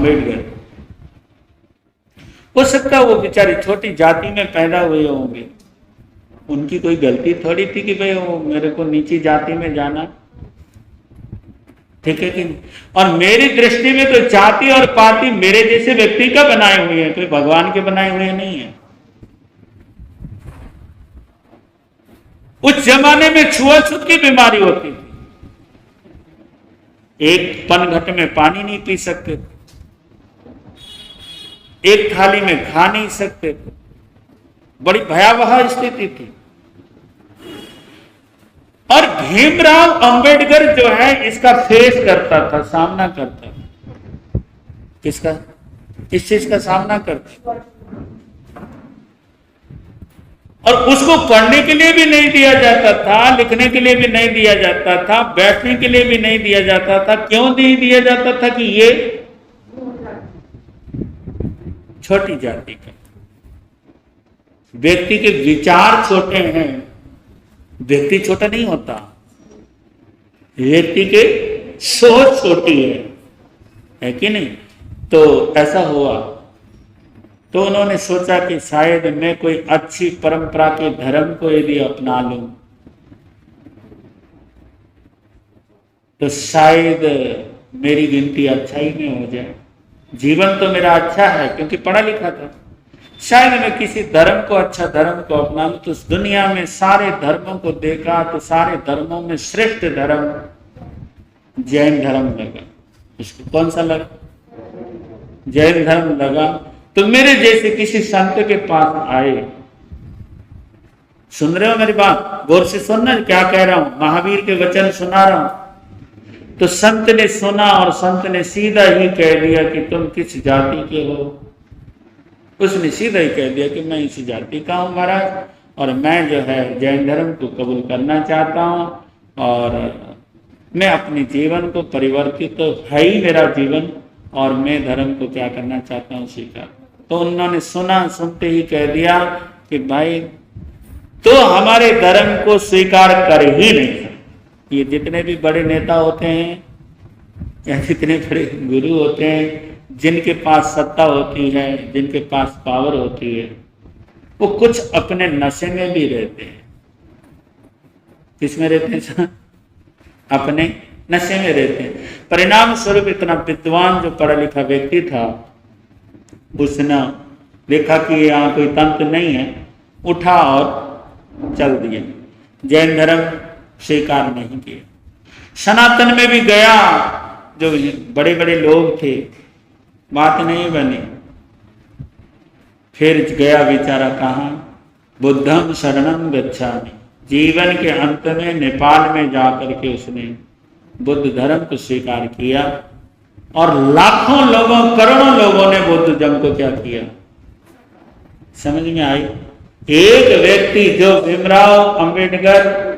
अम्बेडकर। हो सकता है वो बेचारे छोटी जाति में पैदा हुए होंगे, उनकी कोई गलती थोड़ी थी कि भाई वो मेरे को नीची जाति में जाना, ठीक है कि नहीं। और मेरी दृष्टि में तो जाति और पाति मेरे जैसे व्यक्ति का बनाए हुए हैं, कोई भगवान के बनाए हुए नहीं है। उस जमाने में छुआछूत की बीमारी होती थी, एक पनघट में पानी नहीं पी सकते थे, एक थाली में खा नहीं सकते थे, बड़ी भयावह स्थिति थी। और भीमराव अंबेडकर जो है इसका फेस करता था, सामना करता था। किसका? इस चीज का सामना करता। और उसको पढ़ने के लिए भी नहीं दिया जाता था, लिखने के लिए भी नहीं दिया जाता था, बैठने के लिए भी नहीं दिया जाता था। क्यों नहीं दिया जाता था? कि ये छोटी जाति का व्यक्ति के विचार छोटे हैं। व्यक्ति छोटा नहीं होता, व्यक्ति के सोच छोटी है कि नहीं। तो ऐसा हुआ, तो उन्होंने सोचा कि शायद मैं कोई अच्छी परंपरा के धर्म को यदि अपना लूं तो शायद मेरी गिनती अच्छाई में हो जाए। जीवन तो मेरा अच्छा है क्योंकि पढ़ा लिखा था, शायद मैं किसी धर्म को, अच्छा धर्म को अपना लूं। तो इस दुनिया में सारे धर्मों को देखा तो सारे धर्मों में श्रेष्ठ धर्म जैन धर्म लगा। उसको कौन सा लगा? जैन धर्म लगा। तो मेरे जैसे किसी संत के पास आए, सुन रहे हो मेरी बात? गौर से सुनना क्या कह रहा हूं, महावीर के वचन सुना रहा हूं। तो संत ने सुना और संत ने सीधा ही कह दिया कि तुम किस जाति के हो। उसने सीधा ही कह दिया कि मैं इसी जाति का हूं महाराज, और मैं जो है जैन धर्म को कबूल करना चाहता हूं, और मैं अपने जीवन को परिवर्तित तो है ही मेरा जीवन, और मैं धर्म को क्या करना चाहता हूं, स्वीकार। तो उन्होंने सुना, सुनते ही कह दिया कि भाई तो हमारे धर्म को स्वीकार कर ही नहीं। ये जितने भी बड़े नेता होते हैं या जितने बड़े गुरु होते हैं, जिनके पास सत्ता होती है, जिनके पास पावर होती है, वो कुछ अपने नशे में भी रहते हैं। किसमें रहते हैं? अपने नशे में रहते हैं। परिणाम स्वरूप इतना विद्वान जो पढ़ा लिखा व्यक्ति था, उसने देखा कि यहाँ कोई तंत्र नहीं है, उठा और चल दिया, जैन धर्म स्वीकार नहीं किया। सनातन में भी गया, जो बड़े बड़े लोग थे, बात नहीं बनी। फिर गया बेचारा कहाँ? बुद्धम शरणम गच्छामि। जीवन के अंत में नेपाल में जाकर के उसने बुद्ध धर्म को स्वीकार किया, और लाखों लोगों, करोड़ों लोगों ने बुद्ध धर्म को क्या किया, समझ में आई? एक व्यक्ति जो भीमराव अंबेडकर,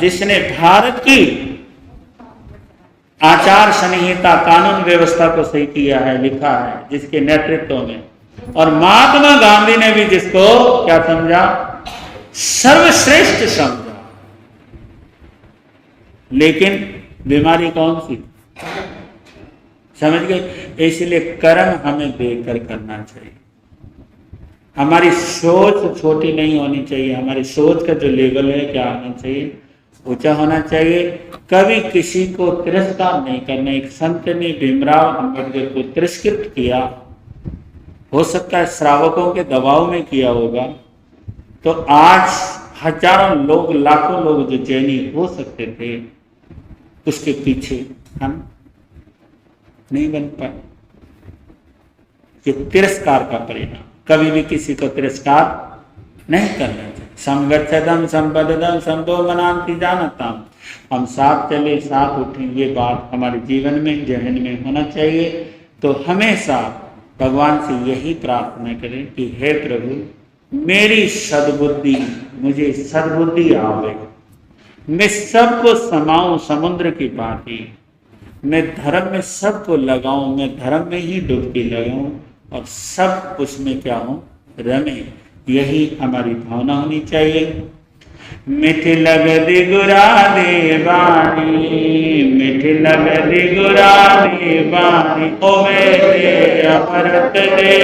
जिसने भारत की आचार संहिता, कानून व्यवस्था को सही किया है, लिखा है, जिसके नेतृत्व में, और महात्मा गांधी ने भी जिसको क्या समझा, सर्वश्रेष्ठ समझा। लेकिन बीमारी कौन सी? समझ गए? इसलिए कर्म हमें देखकर करना चाहिए। हमारी सोच छोटी नहीं होनी चाहिए, हमारी सोच का जो लेवल है क्या होना चाहिए, ऊंचा होना चाहिए। कभी किसी को तिरस्कार नहीं करना। एक संत ने भीमराव अंबेडकर को तिरस्कृत किया, हो सकता है श्रावकों के दबाव में किया होगा, तो आज हजारों लोग, लाखों लोग जो जैनी हो सकते थे, उसके पीछे हम नहीं बन पाए। ये तिरस्कार का परिणाम। कभी भी किसी को तिरस्कार नहीं करना चाहिए। संगच्छदम संपददम संभो मनांति जानताम। हम साथ चले, साथ उठें, ये बात हमारे जीवन में, जहन में होना चाहिए। तो हमेशा भगवान से यही प्रार्थना करें कि हे प्रभु, मेरी सद्बुद्धि, मुझे सद्बुद्धि आवे, मैं सबको समाऊं समुद्र की भांति, मैं धर्म में सबको लगाऊं, मैं धर्म में ही डुबकी लगाऊं, और सब उसमें क्या हो, रमे। यही हमारी भावना होनी चाहिए। मिठ लगदी गुरा दे बानी, मिठ लगदी गुरा दे बानी, ओ वेले अमृत दे,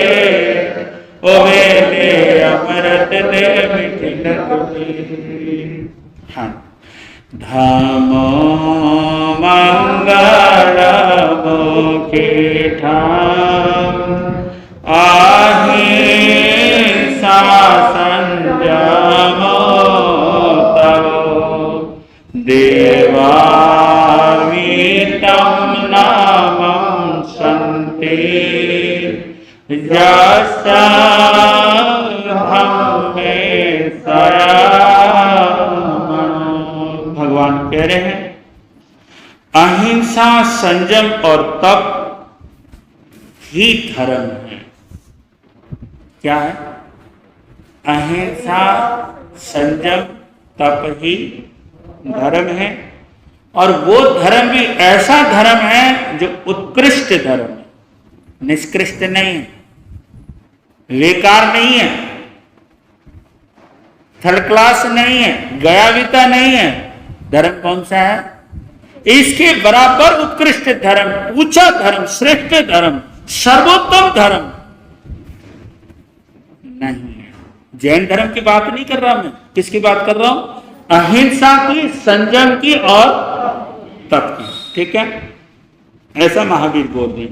ओ वेले अमृत दे मिठ लगदी। हाँ, धामो मंगल मुखी ठाम, अहिंसा संयम तव, देवामितम नामं संते, यस्य धम्मे शरणं। भगवान कह रहे हैं अहिंसा, संयम और तप ही धर्म है। क्या है? अहिंसा, संयम, तप ही धर्म है। और वो धर्म भी ऐसा धर्म है जो उत्कृष्ट धर्म है, निष्कृष्ट नहीं है, बेकार नहीं है, थर्ड क्लास नहीं है, गयाविता नहीं है। धर्म कौन सा है? इसके बराबर उत्कृष्ट धर्म, ऊंचा धर्म, श्रेष्ठ धर्म, सर्वोत्तम धर्म नहीं है। जैन धर्म की बात नहीं कर रहा मैं, किसकी बात कर रहा हूं? अहिंसा की, संयम की और तप की। ठीक है, ऐसा महावीर बोल रहे।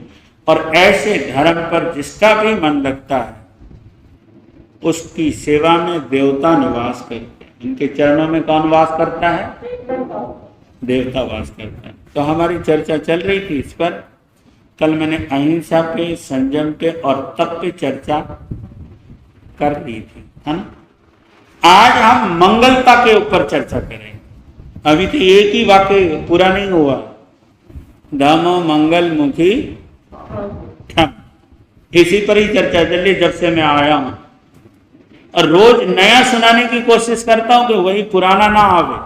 और ऐसे धर्म पर जिसका भी मन लगता है उसकी सेवा में देवता निवास करते हैं। इनके चरणों में कौन वास करता है? देवता वास करता है। तो हमारी चर्चा चल रही थी इस पर। कल मैंने अहिंसा पे, संयम पे और तप पे चर्चा कर दी थी, है ना। आज हम मंगलता के ऊपर चर्चा करेंगे। अभी तो एक ही वाक्य पूरा नहीं हुआ, धम्मो मंगल मुखी ठम, इसी पर ही चर्चा चल रही जब से मैं आया हूं। और रोज नया सुनाने की कोशिश करता हूं कि वही पुराना ना आवे।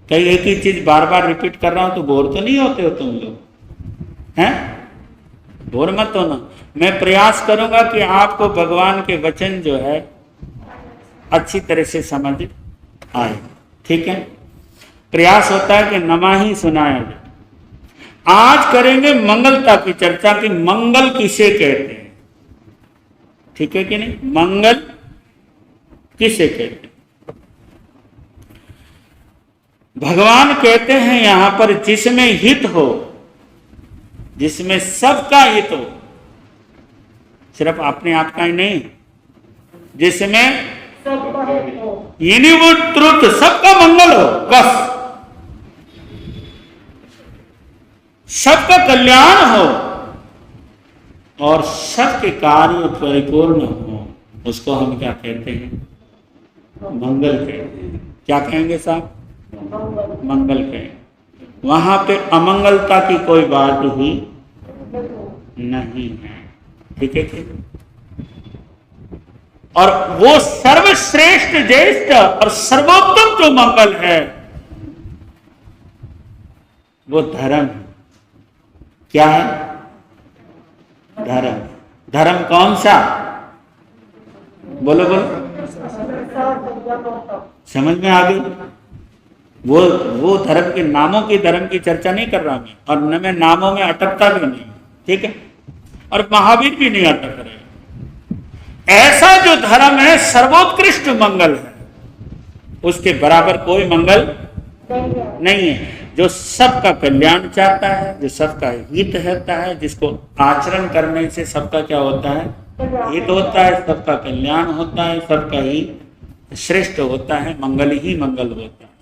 कहीं एक ही चीज बार बार रिपीट कर रहा हूं तो बोर तो नहीं होते हो तुम लोग? हैं? बोर मत होना। मैं प्रयास करूंगा कि आपको भगवान के वचन जो है अच्छी तरह से समझ आए। ठीक है, प्रयास होता है कि नमा ही सुनाया जाए। आज करेंगे मंगलता की चर्चा कि मंगल किसे कहते हैं। ठीक है कि नहीं? मंगल किसे कहते हैं? भगवान कहते हैं यहां पर जिसमें हित हो, जिसमें सबका हित हो, सिर्फ अपने आप का ही नहीं, जिसमें यूनिवर्सल ट्रुथ, सबका मंगल हो, बस सबका कल्याण हो और सबके कार्य परिपूर्ण हो, उसको हम क्या कहते हैं? मंगल कहते हैं। क्या कहेंगे साहब? मंगल कहेंगे। वहां पे अमंगलता की कोई बात ही नहीं है। ठीक है कि? और वो सर्वश्रेष्ठ, ज्येष्ठ और सर्वोत्तम जो मंगल है वो धर्म है। क्या है? धर्म। धर्म कौन सा? बोलो बोलो, समझ में आ गई? वो धर्म के नामों की धर्म की चर्चा नहीं कर रहा मैं, और न मैं नामों में अटकता भी नहीं। ठीक है, और महावीर भी नहीं अटक रहे। ऐसा जो धर्म है सर्वोत्कृष्ट मंगल है, उसके बराबर कोई मंगल नहीं है। जो सबका कल्याण चाहता है, जो सबका हित होता है, जिसको आचरण करने से सबका क्या होता है? हित होता है, सबका कल्याण होता है, सबका ही श्रेष्ठ होता है, मंगल ही मंगल होता है।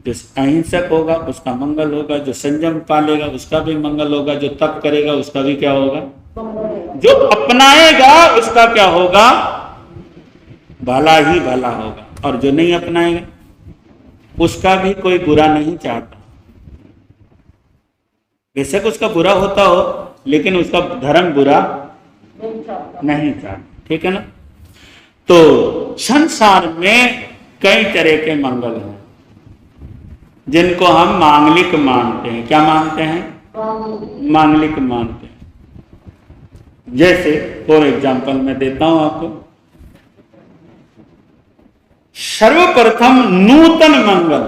जो अहिंसक होगा उसका मंगल होगा, जो संयम पालेगा उसका भी मंगल होगा, जो तप करेगा उसका भी क्या होगा? जो अपनाएगा उसका क्या होगा? भला ही भला होगा। और जो नहीं अपनाएगा उसका भी कोई बुरा नहीं चाहता। बेशक उसका बुरा होता हो, लेकिन उसका धर्म बुरा नहीं चाहता। ठीक है ना। तो संसार में कई तरह के मंगल हैं जिनको हम मांगलिक मानते हैं। क्या मानते हैं? मांगलिक मानते हैं। जैसे फॉर एग्जाम्पल मैं देता हूं आपको, सर्वप्रथम नूतन मंगल,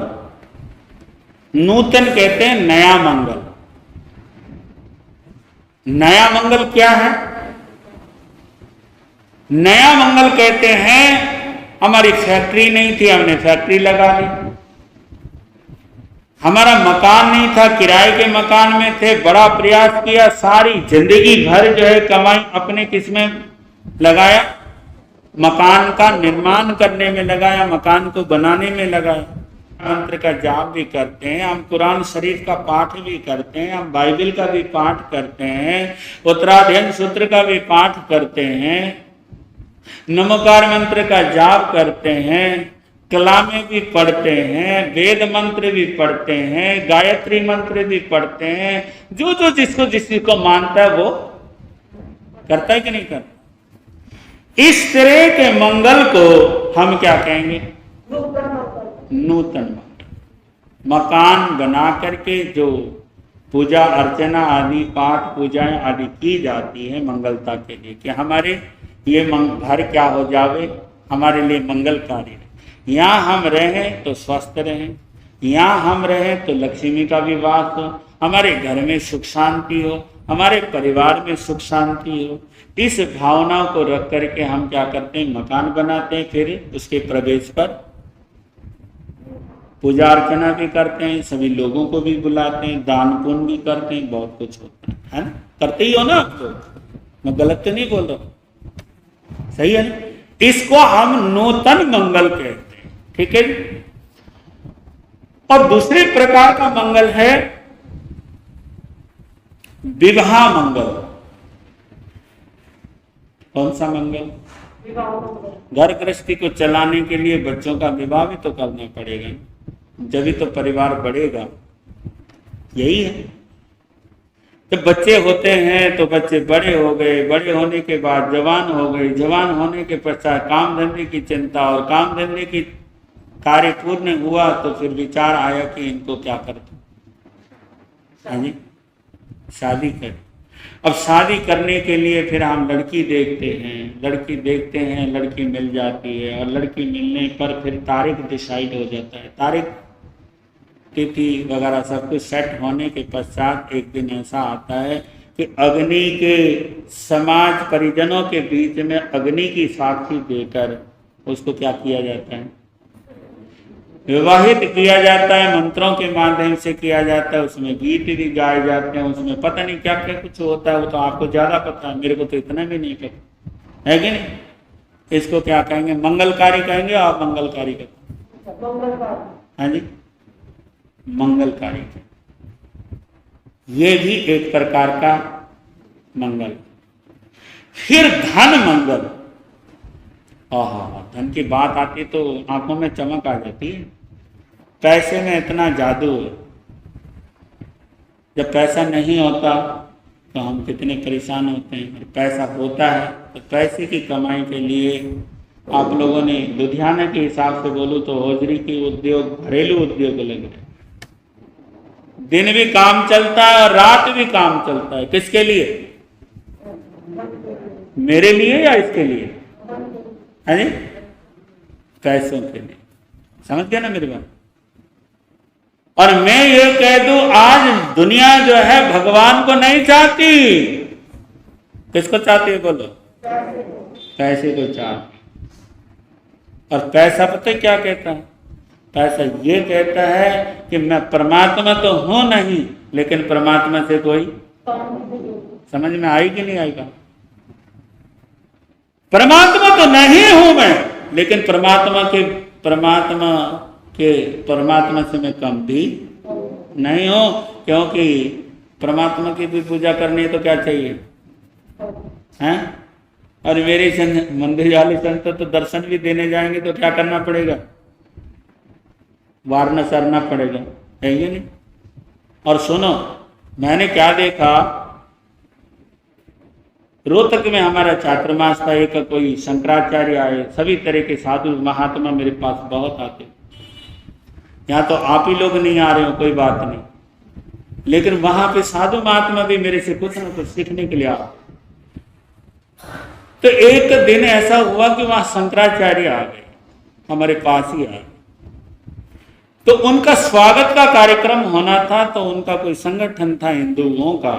नूतन कहते हैं नया मंगल। नया मंगल क्या है? नया मंगल कहते हैं हमारी फैक्ट्री नहीं थी, हमने फैक्ट्री लगा ली। हमारा मकान नहीं था, किराए के मकान में थे, बड़ा प्रयास किया, सारी जिंदगी भर जो है कमाई अपने किसमें लगाया, मकान का निर्माण करने में लगाया, मकान को बनाने में लगाया। मंत्र का जाप भी करते हैं हम, कुरान शरीफ का पाठ भी करते हैं हम, बाइबल का भी पाठ करते हैं, उत्तराध्ययन सूत्र का भी पाठ करते हैं, नमोकार मंत्र का जाप करते हैं, कलामें भी पढ़ते हैं, वेद मंत्र भी पढ़ते हैं, गायत्री मंत्र भी पढ़ते हैं। जो जो जिसको जिसको मानता है वो करता है कि नहीं करता? इस तरह के मंगल को हम क्या कहेंगे? नूतन मंगल। मकान बना करके जो पूजा अर्चना आदि पाठ पूजाएं आदि की जाती है मंगलता के लिए, कि हमारे ये घर क्या हो जावे, हमारे लिए मंगलकारी है। यहाँ हम रहें तो स्वस्थ रहें, यहाँ हम रहें तो लक्ष्मी का भी वास हो, हमारे घर में सुख शांति हो, हमारे परिवार में सुख शांति हो। इस भावना को रख करके हम क्या करते हैं? मकान बनाते हैं, फिर उसके प्रवेश पर पूजा अर्चना भी करते हैं, सभी लोगों को भी बुलाते हैं, दान पुण्य भी करते हैं, बहुत कुछ होता है ना? करते ही हो ना आप लोग? मैं गलत तो नहीं बोल रहा, सही है ना? इसको हम नूतन मंगल कहते हैं, ठीक है। और दूसरे प्रकार का मंगल है विवाह मंगल। कौन सा मंगल? घर गृहस्थी को चलाने के लिए बच्चों का विवाह भी तो करना पड़ेगा, जब तो परिवार बढ़ेगा। यही है, जब बच्चे होते हैं तो बच्चे बड़े हो गए, बड़े होने के बाद जवान हो गए, जवान होने के पश्चात काम धंधे की चिंता, और काम धंधे की कार्य पूर्ण हुआ तो फिर विचार आया कि इनको क्या कर दूं, शादी कर। अब शादी करने के लिए फिर हम लड़की देखते हैं, लड़की देखते हैं, लड़की मिल जाती है, और लड़की मिलने पर फिर तारीख डिसाइड हो जाता है, तारीख तिथि वगैरह सब कुछ सेट होने के पश्चात एक दिन ऐसा आता है कि अग्नि के समाज परिजनों के बीच में अग्नि की साक्षी देकर उसको क्या किया जाता है? विवाहित किया जाता है, मंत्रों के माध्यम से किया जाता है, उसमें गीत भी गाए जाते हैं, उसमें पता नहीं क्या क्या कुछ होता है, वो तो आपको ज्यादा पता है, मेरे को तो इतना भी नहीं पता है कि नहीं। इसको क्या कहेंगे? मंगलकारी कहेंगे। आप मंगलकारी कहते? हाँ जी, मंगलकारी। ये भी एक प्रकार का मंगल। फिर धन मंगल। धन की बात आती तो आंखों में चमक आ जाती है। पैसे में इतना जादू है, जब पैसा नहीं होता तो हम कितने परेशान होते हैं। पैसा होता है तो पैसे की कमाई के लिए आप लोगों ने लुधियाना के हिसाब से बोलूं तो हौजरी की उद्योग, घरेलू उद्योग लग रहे, दिन भी काम चलता है और रात भी काम चलता है। किसके लिए? मेरे लिए या इसके लिए? है जी, पैसों के लिए। समझ गया ना मेरी बात? और मैं ये कह दूं, आज दुनिया जो है भगवान को नहीं चाहती। किसको चाहती है बोलो? पैसे को चाहती। और पैसा पता है क्या कहता है? पैसा ये कहता है कि मैं परमात्मा तो हूं नहीं, लेकिन परमात्मा से कोई, समझ में आई कि नहीं आएगा? परमात्मा तो नहीं हूं मैं, लेकिन परमात्मा से मैं कम भी नहीं हूं, क्योंकि परमात्मा की भी पूजा करनी है तो क्या चाहिए? हैं? और मेरे मंदिर वाले संत तो दर्शन भी देने जाएंगे तो क्या करना पड़ेगा? वारना सरना पड़ेगा, है ये नहीं? और सुनो, मैंने क्या देखा, रोहतक में हमारा चातुर्मास था, एक कोई शंकराचार्य आए, सभी तरह के साधु महात्मा मेरे पास बहुत आते। यहाँ तो आप ही लोग नहीं आ रहे हो, कोई बात नहीं, लेकिन वहां पे साधु महात्मा भी मेरे से कुछ न कुछ सीखने के लिए आ। तो एक दिन ऐसा हुआ कि वहां शंकराचार्य आ गए, हमारे पास ही आए। तो उनका स्वागत का कार्यक्रम होना था, तो उनका कोई संगठन था हिंदुओं का,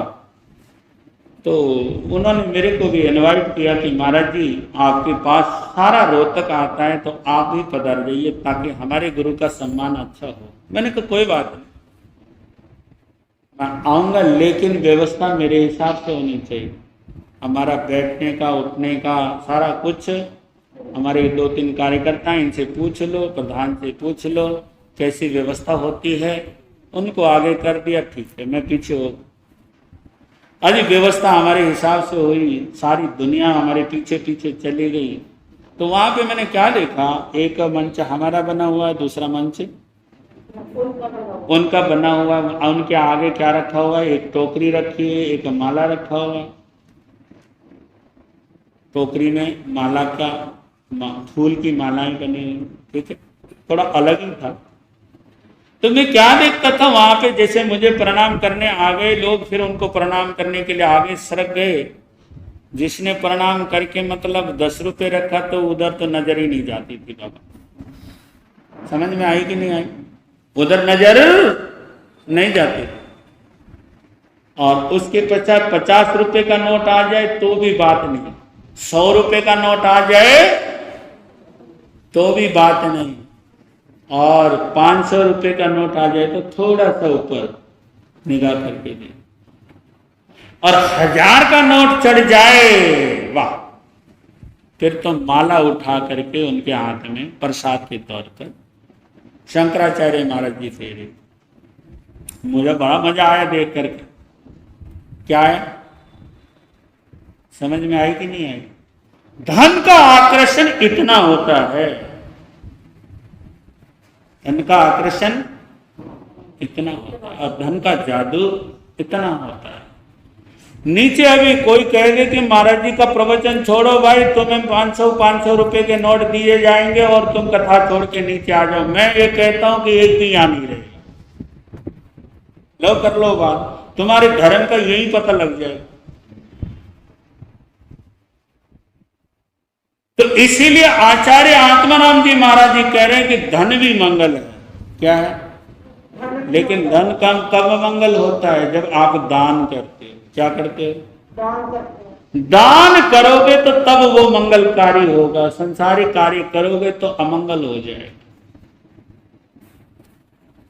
तो उन्होंने मेरे को भी इनवाइट किया कि महाराज जी आपके पास सारा रोहतक आता है, तो आप भी पधार जाइए ताकि हमारे गुरु का सम्मान अच्छा हो। मैंने कहा कोई बात नहीं, मैं आऊँगा, लेकिन व्यवस्था मेरे हिसाब से होनी चाहिए। हमारा बैठने का, उठने का सारा कुछ, हमारे 2-3 कार्यकर्ता हैं, इनसे पूछ लो, प्रधान से पूछ लो कैसी व्यवस्था होती है। उनको आगे कर दिया, ठीक है, मैं पीछे हो। आज व्यवस्था हमारे हिसाब से हुई, सारी दुनिया हमारे पीछे पीछे चली गई। तो वहां पे मैंने क्या देखा, एक मंच हमारा बना हुआ है, दूसरा मंच उनका बना हुआ है। उनके आगे क्या रखा हुआ है, एक टोकरी रखी है, एक माला रखा हुआ है। टोकरी में माला का, फूल की मालाएं बनी हुई, ठीक है, थोड़ा अलग ही था। तो मैं क्या देखता था वहां पे, जैसे मुझे प्रणाम करने आ गए लोग, फिर उनको प्रणाम करने के लिए आगे सरक गए। जिसने प्रणाम करके मतलब 10 रुपए रखा, तो उधर तो नजर ही नहीं जाती थी बाबा। समझ में आई कि नहीं आई? उधर नजर नहीं जाती। और उसके पश्चात 50 रुपए का नोट आ जाए तो भी बात नहीं, 100 रुपए का नोट आ जाए तो भी बात नहीं, और 500 रुपए का नोट आ जाए तो थोड़ा सा ऊपर निगाह करके दे, और 1000 का नोट चढ़ जाए, वाह, फिर तो माला उठा करके उनके हाथ में प्रसाद के तौर पर शंकराचार्य महाराज जी फेरे। मुझे बड़ा मजा आया देख करके। क्या है, समझ में आई कि नहीं आई? धन का आकर्षण इतना होता है, धन का आकर्षण इतना होता है, और धन का जादू इतना होता है। नीचे अभी कोई कहेगा कि महाराज जी का प्रवचन छोड़ो भाई, तुम्हें 500 रुपए के नोट दिए जाएंगे और तुम कथा छोड़ के नीचे आ जाओ। मैं ये कहता हूं कि एक भी यहाँ नहीं रहेगा। लो कर लो बात, तुम्हारे धर्म का यही पता लग जाएगा। तो इसीलिए आचार्य आत्माराम जी महाराज जी कह रहे हैं कि धन भी मंगल है। क्या है? लेकिन धन कब मंगल होता है? जब आप दान करते हो। क्या करते हो? दान करोगे तो तब वो मंगलकारी होगा, संसारिक कार्य करोगे तो अमंगल हो जाएगा।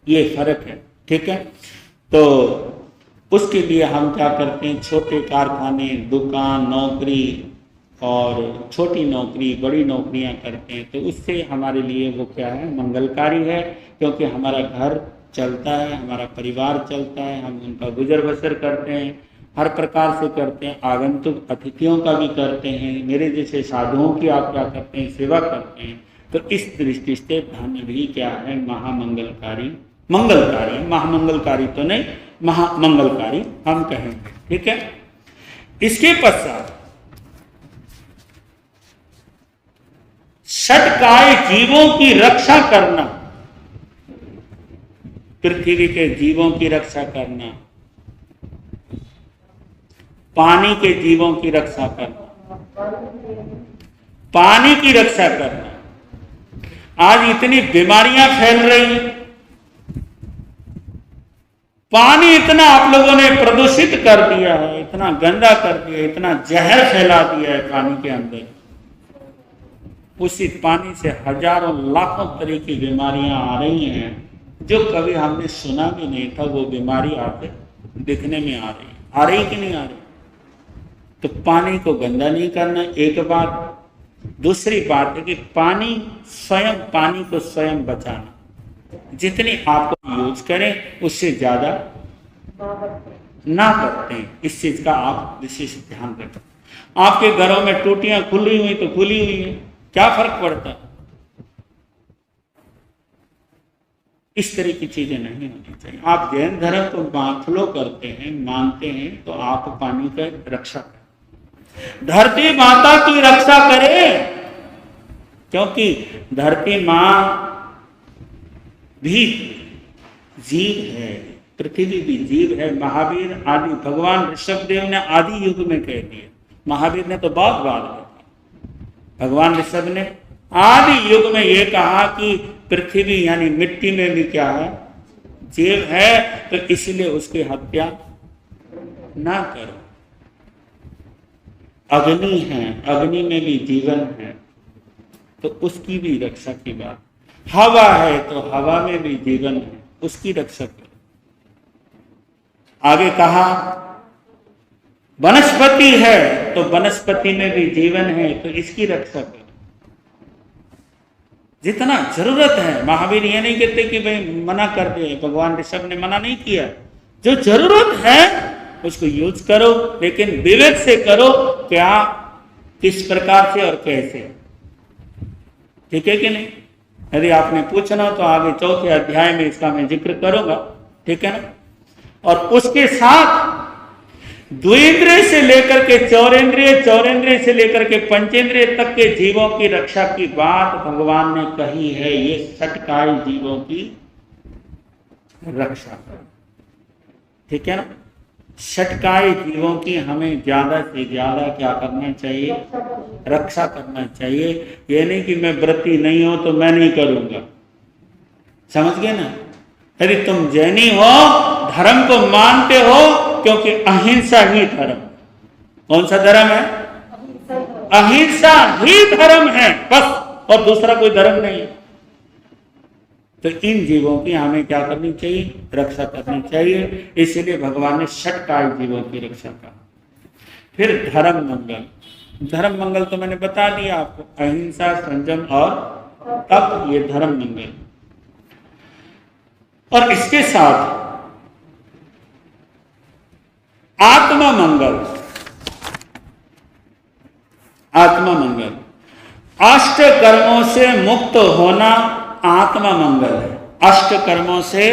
ये फर्क है, ठीक है। तो उसके लिए हम क्या करते हैं, छोटे कारखाने, दुकान, नौकरी और छोटी नौकरी, बड़ी नौकरियां करते हैं, तो उससे हमारे लिए वो क्या है, मंगलकारी है, क्योंकि हमारा घर चलता है, हमारा परिवार चलता है, हम उनका गुजर बसर करते हैं, हर प्रकार से करते हैं, आगंतुक अतिथियों का भी करते हैं, मेरे जैसे साधुओं की आप क्या करते हैं, सेवा करते हैं। तो इस दृष्टि से धन भी क्या है, महामंगलकारी, मंगलकारी, महामंगलकारी तो नहीं, महामंगलकारी हम कहेंगे, ठीक है। इसके पश्चात षटकाय जीवों की रक्षा करना, पृथ्वी के जीवों की रक्षा करना, पानी के जीवों की रक्षा करना, पानी की रक्षा करना। आज इतनी बीमारियां फैल रही हैं, पानी इतना आप लोगों ने प्रदूषित कर दिया है, इतना गंदा कर दिया, इतना जहर फैला दिया है पानी के अंदर। उसी पानी से हजारों लाखों तरह की बीमारियां आ रही हैं, जो कभी हमने सुना भी नहीं था। वो बीमारी आके दिखने में आ रही कि नहीं आ रही? तो पानी को गंदा नहीं करना, एक बात। दूसरी बात है कि पानी स्वयं, पानी को स्वयं बचाना। जितनी आप यूज करें उससे ज्यादा ना करते हैं, इस चीज का आप विशेष ध्यान रखें। आपके घरों में टूटियां खुली हुई तो खुली हुई है, क्या फर्क पड़ता है? इस तरह की चीजें नहीं होनी चाहिए। आप जैन धर्म को फॉलो करते हैं, मानते हैं, तो आप पानी का रक्षा करें, धरती माता की रक्षा करें, क्योंकि धरती मां भी जीव है, पृथ्वी भी जीव है। महावीर आदि भगवान ऋषभदेव ने आदि युग में कह दिया, महावीर ने तो बहुत बाद में, भगवान ऋषभ ने आदि युग में ये कहा कि पृथ्वी यानी मिट्टी में भी क्या है, जीव है, तो इसलिए उसकी हत्या ना करो। अग्नि है, अग्नि में भी जीवन है, तो उसकी भी रक्षा की बात। हवा है तो हवा में भी जीवन है, उसकी रक्षा करो। आगे कहा वनस्पति है तो वनस्पति में भी जीवन है, तो इसकी रक्षा करो। जितना जरूरत है, महावीर ये नहीं कहते कि भाई मना कर दे, भगवान ऋषभ ने मना नहीं किया। जो जरूरत है उसको यूज करो, लेकिन विवेक से करो, क्या किस प्रकार से और कैसे, ठीक है कि नहीं। यदि आपने पूछना तो आगे 4थे अध्याय में इसका मैं जिक्र करूंगा, ठीक है ना। और उसके साथ द्विंद्रिय से लेकर के चौरेंद्रिय, चौरेंद्रिय से लेकर के पंचेंद्रिय तक के जीवों की रक्षा की बात भगवान ने कही है। ये षटकाय जीवों की रक्षा, ठीक है ना। षटकाय जीवों की हमें ज्यादा से ज्यादा क्या करना चाहिए, रक्षा करना चाहिए। ये नहीं कि मैं व्रती नहीं हूं तो मैं नहीं करूंगा, समझ गए ना। यदि तुम जैनी हो, धर्म को मानते हो, क्योंकि अहिंसा ही धर्म। कौन सा धर्म है? अहिंसा ही धर्म है बस, और दूसरा कोई धर्म नहीं है। तो इन जीवों की हमें क्या करनी चाहिए, रक्षा करनी चाहिए। इसलिए भगवान ने षटकाय जीवों की रक्षा कहा। फिर धर्म मंगल, धर्म मंगल तो मैंने बता दिया आपको, अहिंसा, संयम और तप, ये धर्म मंगल। और इसके साथ आत्मा मंगल, आत्मा मंगल, अष्ट कर्मों से मुक्त होना आत्मा मंगल है। अष्ट कर्मों से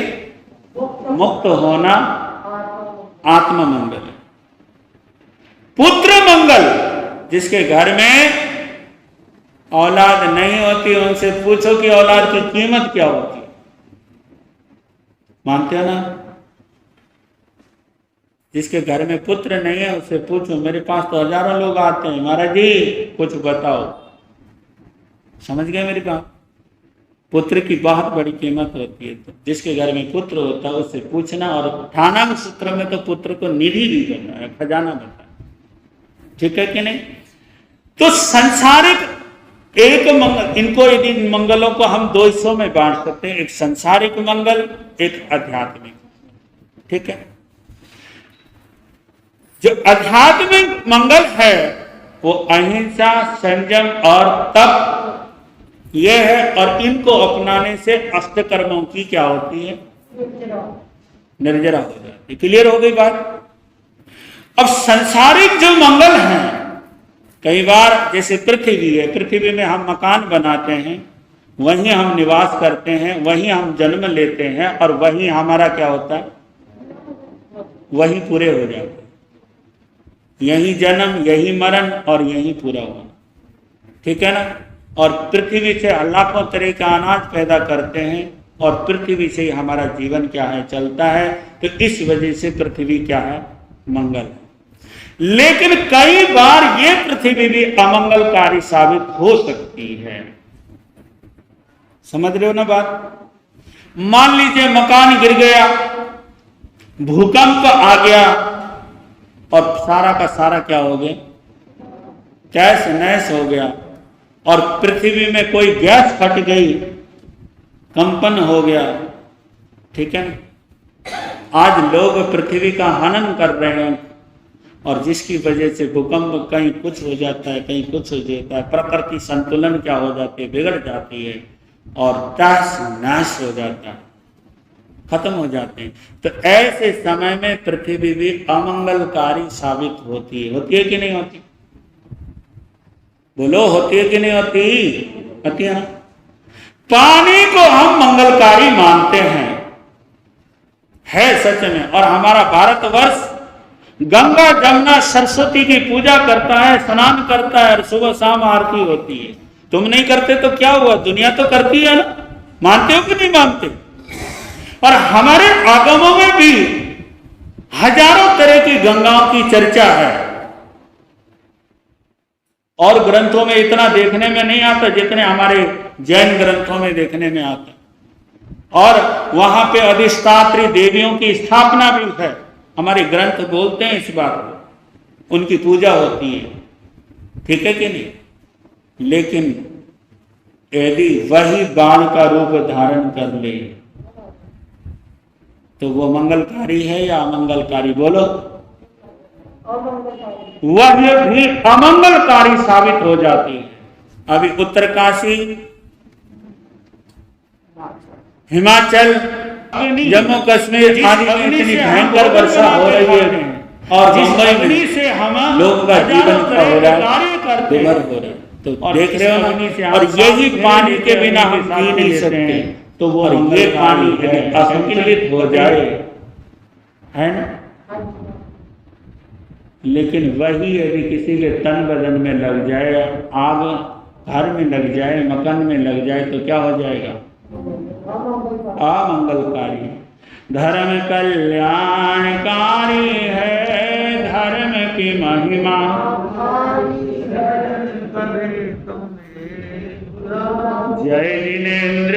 मुक्त होना आत्मा मंगल है। पुत्र मंगल, जिसके घर में औलाद नहीं होती उनसे पूछो कि औलाद की कीमत क्या होती है, मानते हो ना। जिसके घर में पुत्र नहीं है उससे पूछो, मेरे पास तो हजारों लोग आते हैं, महाराज जी कुछ बताओ, समझ गए मेरी बात। पुत्र की बहुत बड़ी कीमत होती है। तो जिसके घर में पुत्र होता है उससे पूछना। और ठाणांग सूत्र में तो पुत्र को निधि भी करना है, खजाना बताना, ठीक है कि नहीं। तो संसारिक एक मंगल, इनको यदि मंगलों को हम 2 हिस्सों में बांट सकते हैं, एक संसारिक मंगल, एक आध्यात्मिक, ठीक है। जो आध्यात्मिक मंगल है वो अहिंसा, संयम और तप ये है। और इनको अपनाने से अष्टकर्मों की क्या होती है, निर्जरा हो जाती है। क्लियर हो गई बात। अब संसारिक जो मंगल है, कई बार जैसे पृथ्वी है, पृथ्वी में हम मकान बनाते हैं, वहीं हम निवास करते हैं, वहीं हम जन्म लेते हैं, और वहीं हमारा क्या होता है, वहीं पूरे हो जाते हैं। यही जन्म, यही मरण और यही पूरा होना, ठीक है ना। और पृथ्वी से लाखों तरह का अनाज पैदा करते हैं, और पृथ्वी से ही हमारा जीवन क्या है, चलता है। तो इस वजह से पृथ्वी क्या है, मंगल है। लेकिन कई बार ये पृथ्वी भी अमंगलकारी साबित हो सकती है, समझ रहे हो ना बात। मान लीजिए मकान गिर गया, भूकंप आ गया, और सारा का सारा क्या हो गया, तहस नहस हो गया। और पृथ्वी में कोई गैस फट गई, कंपन हो गया, ठीक है ना। आज लोग पृथ्वी का हनन कर रहे हैं, और जिसकी वजह से भूकंप कहीं कुछ हो जाता है, कहीं कुछ हो जाता है, प्रकृति संतुलन क्या हो जाती है, बिगड़ जाती है, और तहस नहस हो जाता है, खत्म हो जाते हैं। तो ऐसे समय में पृथ्वी भी अमंगलकारी साबित होती है कि नहीं होती, बोलो होती है कि नहीं होती, होती है ना। पानी को हम मंगलकारी मानते हैं, है सच में। और हमारा भारतवर्ष गंगा, जमुना, सरस्वती की पूजा करता है, स्नान करता है, और सुबह शाम आरती होती है। तुम नहीं करते तो क्या हुआ, दुनिया तो करती है ना, मानते हो कि नहीं मानते। और हमारे आगमों में भी हजारों तरह की गंगाओं की चर्चा है, और ग्रंथों में इतना देखने में नहीं आता जितने हमारे जैन ग्रंथों में देखने में आता। और वहां पे अधिष्ठात्री देवियों की स्थापना भी है, हमारे ग्रंथ बोलते हैं इस बात को, उनकी पूजा होती है, ठीक है कि नहीं। लेकिन यदि वही बाण का रूप धारण कर ले तो वो मंगलकारी है या अमंगलकारी? बोलो। वह भी अमंगलकारी साबित हो जाती है। अभी उत्तरकाशी, हिमाचल, जम्मू कश्मीर आदि में इतनी भयंकर वर्षा हो रही है और मुंबई में लोगों का जीवन का हो रहा है, बेमर हो रहा है। तो देख रहे हो ना, और यही पानी के बिना हम पी नहीं सकते, तो वो ये पानी असंतुलित हो जाए, है ना। लेकिन वही यदि किसी के तन बदन में लग जाए, आग घर में लग जाए, मकान में लग जाए, तो क्या हो जाएगा? अमंगलकारी। धर्म कल्याणकारी है धर्म की महिमा, जय जिनेन्द्र